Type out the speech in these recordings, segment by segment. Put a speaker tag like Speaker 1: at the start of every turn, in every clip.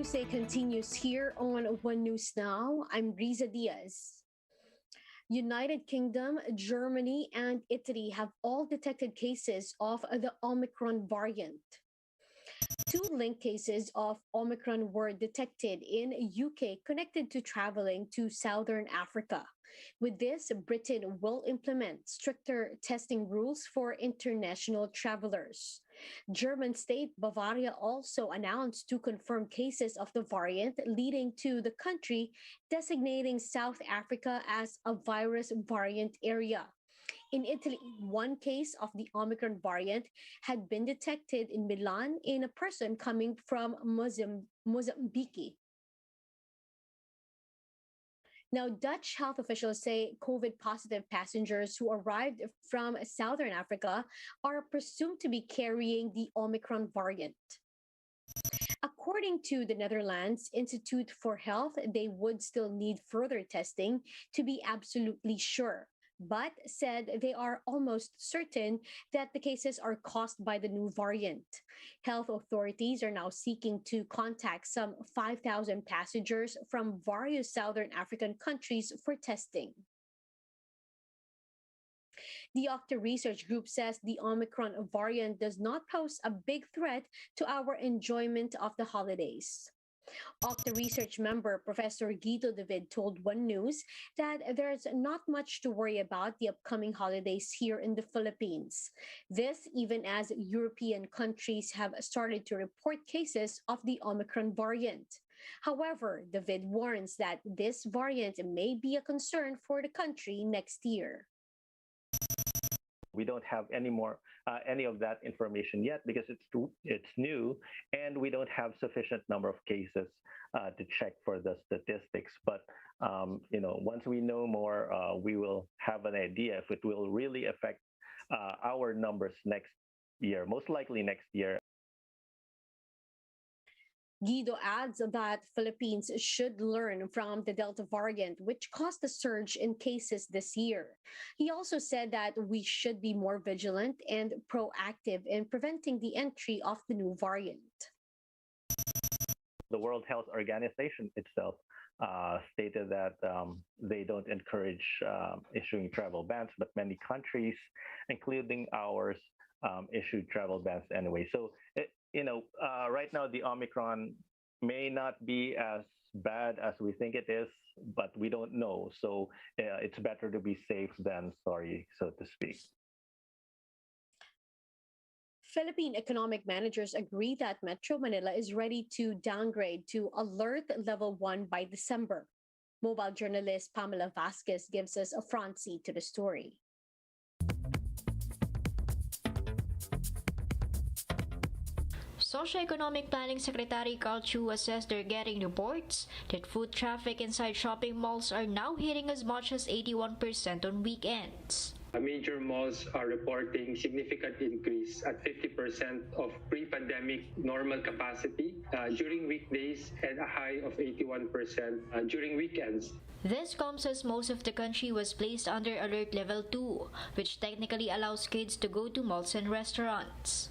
Speaker 1: Newsday continues here on One News Now. I'm Riza Diaz. United Kingdom, Germany, and Italy have all detected cases of the Omicron variant. Two linked cases of Omicron were detected in UK connected to traveling to Southern Africa. With this, Britain will implement stricter testing rules for international travelers. German state Bavaria also announced two confirmed cases of the variant, leading to the country designating South Africa as a virus variant area. In Italy, one case of the Omicron variant had been detected in Milan in a person coming from Mozambique. Now, Dutch health officials say COVID positive passengers who arrived from Southern Africa are presumed to be carrying the Omicron variant. According to the Netherlands Institute for Health, they would still need further testing to be absolutely sure, but said they are almost certain that the cases are caused by the new variant. Health authorities are now seeking to contact some 5,000 passengers from various Southern African countries for testing. The OCTA research group says the Omicron variant does not pose a big threat to our enjoyment of the holidays. OCTA research member Professor Guido David told One News that there's not much to worry about the upcoming holidays here in the Philippines. This even as European countries have started to report cases of the Omicron variant. However, David warns that this variant may be a concern for the country next year.
Speaker 2: We don't have any of that information yet because it's new, and we don't have sufficient number of cases to check for the statistics. But once we know more, we will have an idea if it will really affect our numbers next year, most likely next year.
Speaker 1: Guido adds that Philippines should learn from the Delta variant, which caused a surge in cases this year. He also said that we should be more vigilant and proactive in preventing the entry of the new variant.
Speaker 2: The World Health Organization itself stated that they don't encourage issuing travel bans, but many countries, including ours, issued travel bans anyway. So right now the Omicron may not be as bad as we think it is, but we don't know. So it's better to be safe than sorry, so to speak.
Speaker 1: Philippine economic managers agree that Metro Manila is ready to downgrade to Alert Level 1 by December. Mobile journalist Pamela Vasquez gives us a front seat to the story.
Speaker 3: Socio-Economic Planning Secretary Carl Chu says they're getting reports that foot traffic inside shopping malls are now hitting as much as 81% on weekends.
Speaker 4: Major malls are reporting significant increase at 50% of pre-pandemic normal capacity during weekdays and a high of 81% during weekends.
Speaker 3: This comes as most of the country was placed under Alert Level 2, which technically allows kids to go to malls and restaurants.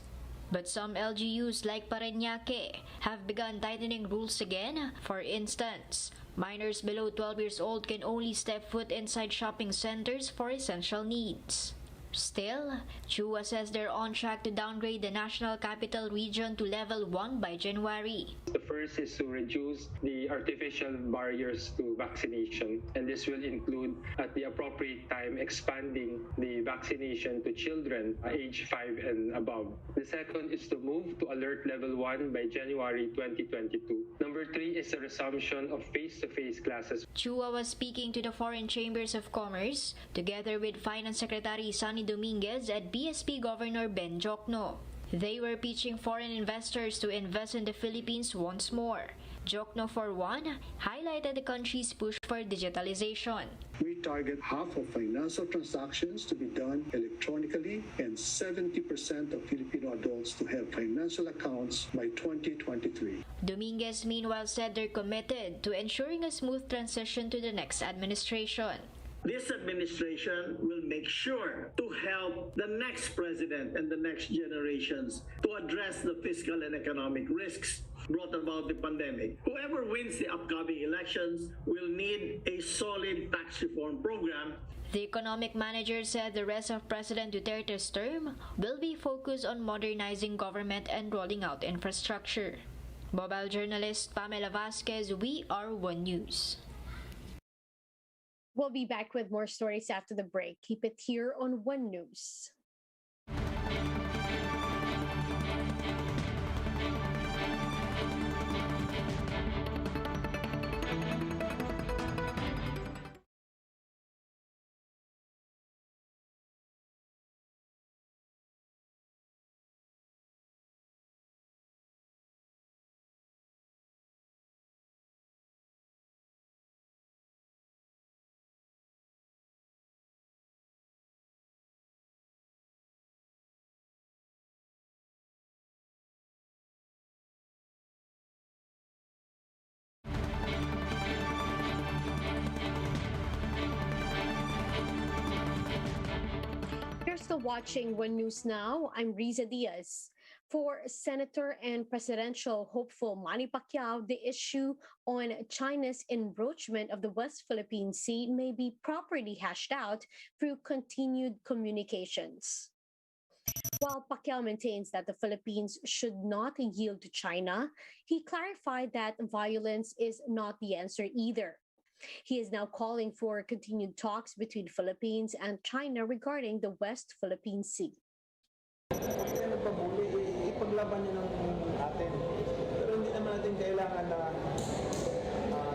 Speaker 3: But some LGUs like Parañaque have begun tightening rules again. For instance, minors below 12 years old can only step foot inside shopping centers for essential needs. Still, Chua says they're on track to downgrade the National Capital Region to Level 1 by January.
Speaker 4: The first is to reduce the artificial barriers to vaccination, and this will include at the appropriate time expanding the vaccination to children age 5 and above. The second is to move to Alert Level 1 by January 2022. Number 3 is the resumption of face-to-face classes.
Speaker 3: Chua was speaking to the Foreign Chambers of Commerce together with Finance Secretary Sonny Dominguez and BSP Governor Ben Jokno. They were pitching foreign investors to invest in the Philippines once more. Jokno, for one, highlighted the country's push for digitalization.
Speaker 5: We target half of financial transactions to be done electronically and 70% of Filipino adults to have financial accounts by 2023.
Speaker 3: Dominguez, meanwhile, said they're committed to ensuring a smooth transition to the next administration.
Speaker 6: This administration will make sure to help the next president and the next generations to address the fiscal and economic risks. brought about the pandemic. Whoever wins the upcoming elections will need a solid tax reform program.
Speaker 3: The economic manager said the rest of President Duterte's term will be focused on modernizing government and rolling out infrastructure. Mobile journalist Pamela Vasquez, We Are One News.
Speaker 1: We'll be back with more stories after the break. Keep it here on One News. You're still watching One News Now. I'm Riza Diaz. For Senator and presidential hopeful Manny Pacquiao, the issue on China's encroachment of the West Philippine Sea may be properly hashed out through continued communications. While Pacquiao maintains that the Philippines should not yield to China, he clarified that violence is not the answer either. He is now calling for continued talks between Philippines and China regarding the West Philippine Sea.
Speaker 7: Ipaglaban niyo ng atin. Pero hindi naman natin kailangan na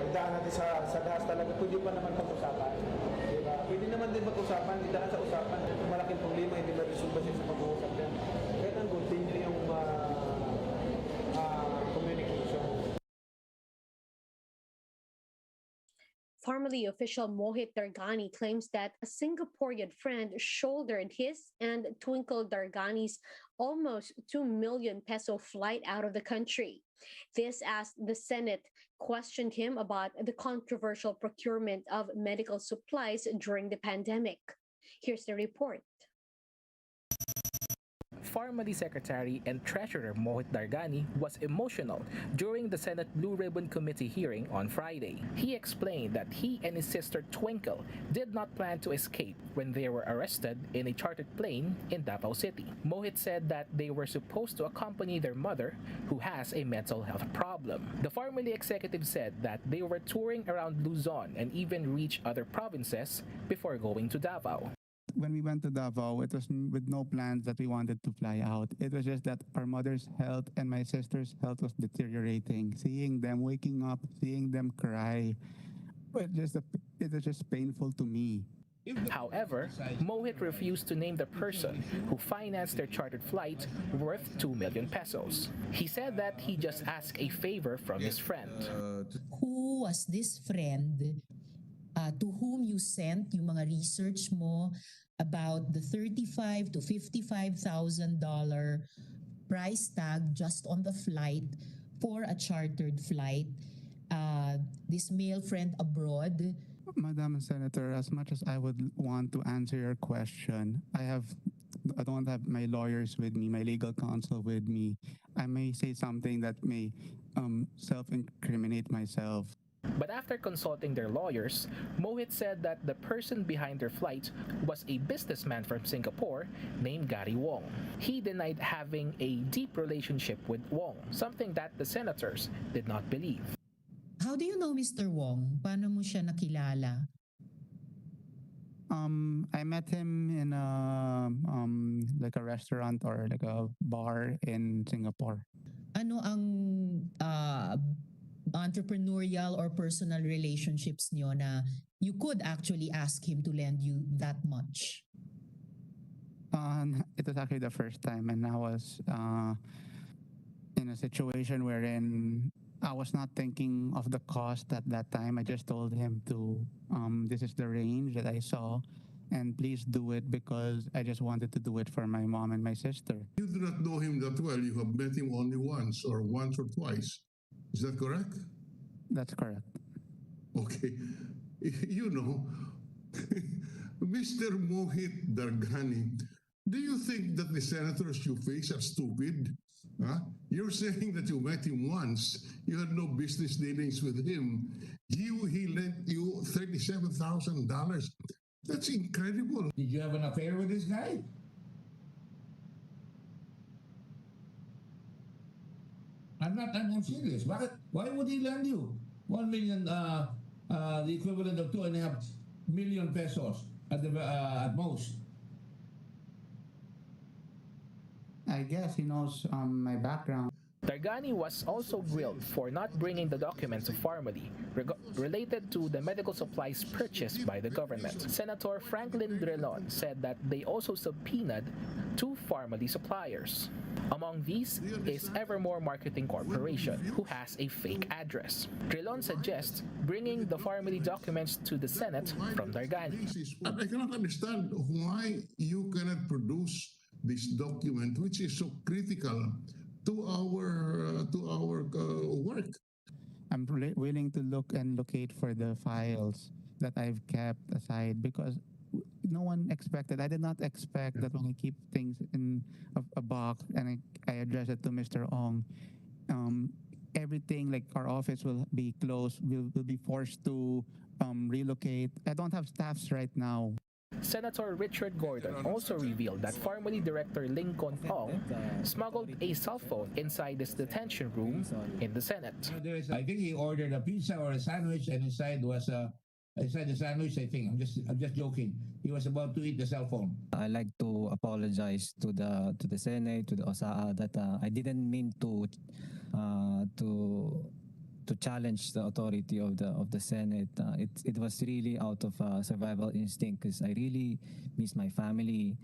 Speaker 7: idaan natin sa dahas talaga. Pwede pa naman pag-usapan. Diba? Pwede naman din pag-usapan, idaan sa usapan. Kung malaking problema, hindi ma-resolve siya sa pag-uusap yan. Kaya nang continue yung communication.
Speaker 1: Formerly official Mohit Dargani claims that a Singaporean friend shouldered his and Twinkle Dargani's almost 2 million peso flight out of the country. This as the Senate questioned him about the controversial procurement of medical supplies during the pandemic. Here's the report.
Speaker 8: Formerly Secretary and Treasurer Mohit Dargani was emotional during the Senate Blue Ribbon Committee hearing on Friday. He explained that he and his sister Twinkle did not plan to escape when they were arrested in a chartered plane in Davao City. Mohit said that they were supposed to accompany their mother, who has a mental health problem. The formerly executive said that they were touring around Luzon and even reached other provinces before going to Davao.
Speaker 9: When we went to Davao, it was with no plans that we wanted to fly out. It was just that our mother's health and my sister's health was deteriorating. Seeing them waking up, seeing them cry, it was just painful to me.
Speaker 8: However, Mohit refused to name the person who financed their chartered flight worth 2 million pesos. He said that he just asked a favor from his friend.
Speaker 10: Who was this friend to whom you sent yung mga research mo about the $35,000 to $55,000 price tag just on the flight for a chartered flight? This male friend abroad.
Speaker 9: Madam Senator, as much as I would want to answer your question, I don't have my lawyers with me, my legal counsel with me. I may say something that may self-incriminate myself.
Speaker 8: But after consulting their lawyers, Mohit said that the person behind their flight was a businessman from Singapore named Gary Wong. He denied having a deep relationship with Wong, something that the senators did not believe.
Speaker 10: How do you know Mr. Wong? Paano mo siya nakilala?
Speaker 9: I met him in like a restaurant or like a bar in Singapore.
Speaker 10: Ano ang entrepreneurial or personal relationships niyo na you could actually ask him to lend you that much?
Speaker 9: It was actually the first time, and I was in a situation wherein I was not thinking of the cost at that time. I just told him to, this is the range that I saw, and please do it because I just wanted to do it for my mom and my sister.
Speaker 11: You do not know him that well. You have met him only once or twice. Is that correct?
Speaker 9: That's correct.
Speaker 11: Okay. You know, Mr. Mohit Dargani, do you think that the senators you face are stupid? Huh? You're saying that you met him once. You had no business dealings with him. He lent you $37,000. That's incredible.
Speaker 12: Did you have an affair with this guy? I'm serious. Why would he lend you 1 million, the equivalent of 2.5 million pesos at most?
Speaker 9: I guess he knows my background.
Speaker 8: Dargani was also grilled for not bringing the documents formally related to the medical supplies purchased by the government. Senator Franklin Drilon said that they also subpoenaed 2 pharmacy suppliers. Among these is Evermore Marketing Corporation, who has a fake address. Drilon suggests bringing the pharmacy documents to the Senate from Dargani.
Speaker 11: I cannot understand why you cannot produce this document, which is so critical to our work.
Speaker 9: I'm willing to look and locate for the files that I've kept aside because no one expected. I did not expect that when I keep things in a box and I address it to Mr. Ong, everything like our office will be closed. We'll be forced to relocate. I don't have staffs right now.
Speaker 8: Senator Richard Gordon also revealed that formerly Director Lincoln Ong smuggled a cell phone inside this detention room in the Senate.
Speaker 12: I think he ordered a pizza or a sandwich, and inside the sandwich, I think I'm just joking. He was about to eat the cell phone.
Speaker 13: I like to apologize to the Senate, to the OCTA, that I didn't mean to challenge the authority of the Senate. It was really out of survival instinct because I really miss my family.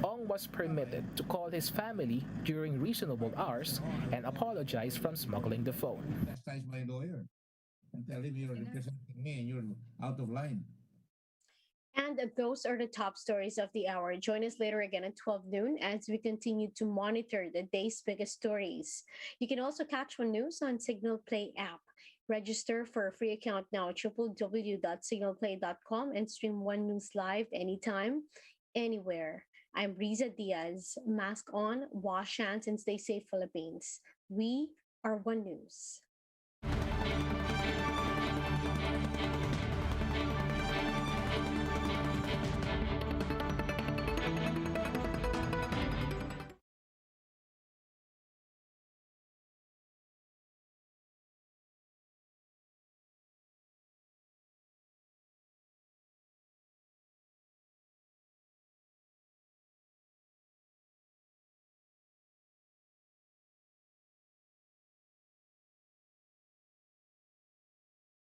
Speaker 8: Ong was permitted to call his family during reasonable hours and apologize from smuggling the phone.
Speaker 12: Chastise my lawyer and tell him you're representing me and you're out of line.
Speaker 1: And those are the top stories of the hour. Join us later again at 12 noon as we continue to monitor the day's biggest stories. You can also catch One News on Signal Play app. Register for a free account now at www.signalplay.com and stream One News live anytime, anywhere. I'm Riza Diaz. Mask on, wash hands, and stay safe, Philippines. We are One News.